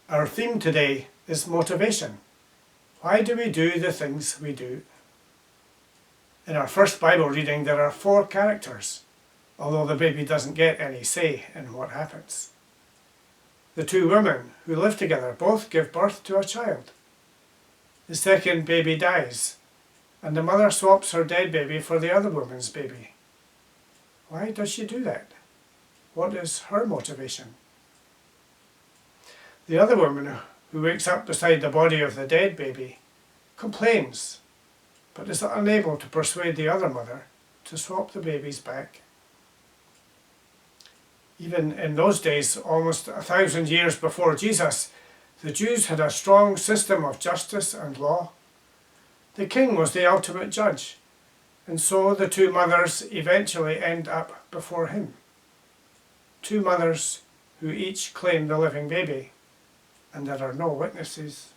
Our theme today is motivation. Why do we do the things we do? In our first Bible reading there are 4 characters, although the baby doesn't get any say in what happens. The 2 women who live together both give birth to a child. The second baby dies, and the mother swaps her dead baby for the other woman's baby. Why does she do that? What is her motivation? The other woman, who wakes up beside the body of the dead baby, complains, but is unable to persuade the other mother to swap the babies back. Even in those days, almost 1,000 years before Jesus, the Jews had a strong system of justice and law. The king was the ultimate judge, and so the 2 mothers eventually end up before him. 2 mothers who each claim the living baby, and there are no witnesses.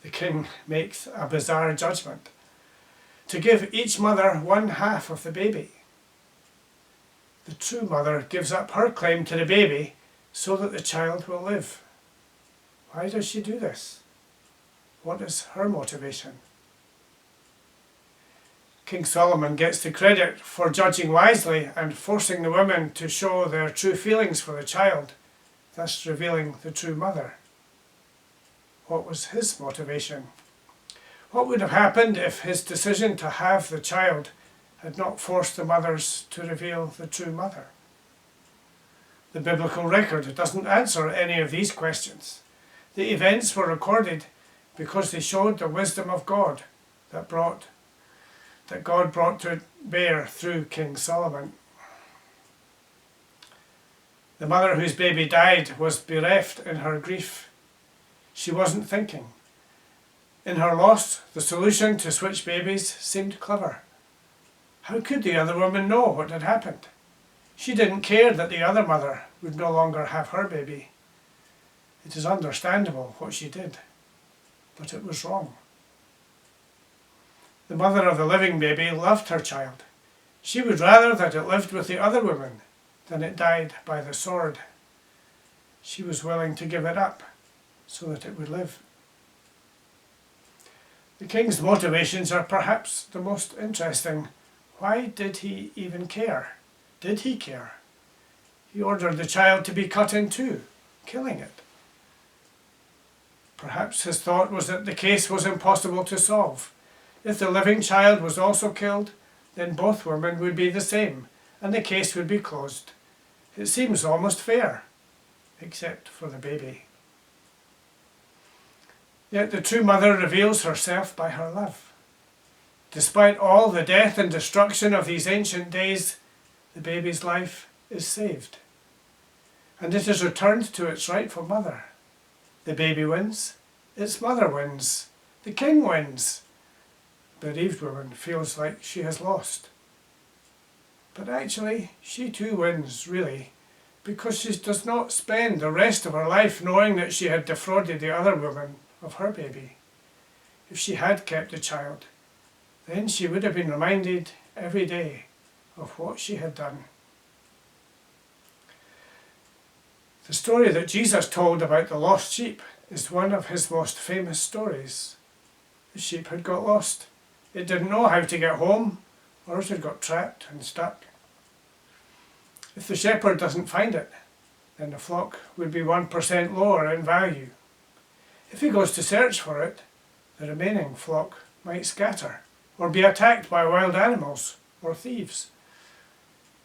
The king makes a bizarre judgment to give each mother 1/2 of the baby. The true mother gives up her claim to the baby so that the child will live. Why does she do this? What is her motivation? King Solomon gets the credit for judging wisely and forcing the women to show their true feelings for the child, thus revealing the true mother. What was his motivation? What would have happened if his decision to have the child had not forced the mothers to reveal the true mother? The biblical record doesn't answer any of these questions. The events were recorded because they showed the wisdom of God that God brought to bear through King Solomon. The mother whose baby died was bereft in her grief. She wasn't thinking. In her loss, the solution to switch babies seemed clever. How could the other woman know what had happened? She didn't care that the other mother would no longer have her baby. It is understandable what she did, but it was wrong. The mother of the living baby loved her child. She would rather that it lived with the other woman than it died by the sword. She was willing to give it up so that it would live. The king's motivations are perhaps the most interesting. Why did he even care? Did he care? He ordered the child to be cut in 2, killing it. Perhaps his thought was that the case was impossible to solve. If the living child was also killed, then both women would be the same, and the case would be closed. It seems almost fair, except for the baby. Yet the true mother reveals herself by her love. Despite all the death and destruction of these ancient days, the baby's life is saved, and it is returned to its rightful mother. The baby wins, its mother wins, the king wins. The bereaved woman feels like she has lost. But actually, she too wins, really, because she does not spend the rest of her life knowing that she had defrauded the other woman of her baby. If she had kept the child, then she would have been reminded every day of what she had done. The story that Jesus told about the lost sheep is one of his most famous stories. The sheep had got lost. It didn't know how to get home, or it had got trapped and stuck. If the shepherd doesn't find it, then the flock would be 1% lower in value. If he goes to search for it, the remaining flock might scatter, or be attacked by wild animals or thieves.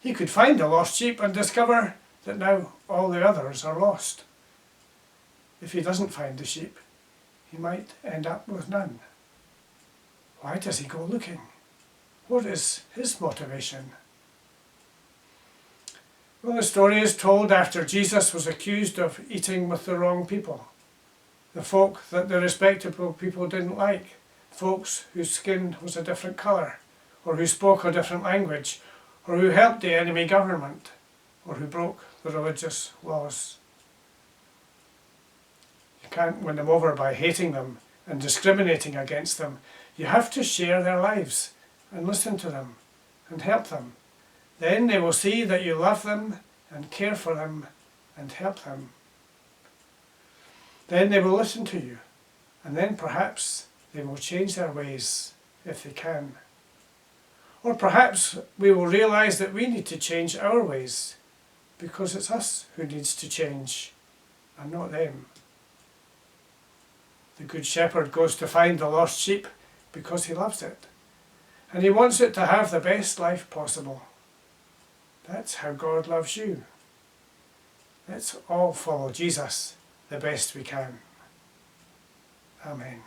He could find the lost sheep and discover that now all the others are lost. If he doesn't find the sheep, he might end up with none. Why does he go looking? What is his motivation? Well, the story is told after Jesus was accused of eating with the wrong people, the folk that the respectable people didn't like, folks whose skin was a different colour, or who spoke a different language, or who helped the enemy government, or who broke the religious laws. You can't win them over by hating them and discriminating against them. You have to share their lives and listen to them and help them. Then they will see that you love them and care for them and help them. Then they will listen to you, and then perhaps they will change their ways if they can. Or perhaps we will realise that we need to change our ways, because it's us who needs to change and not them. The Good Shepherd goes to find the lost sheep because he loves it, and he wants it to have the best life possible. That's how God loves you. Let's all follow Jesus the best we can. Amen.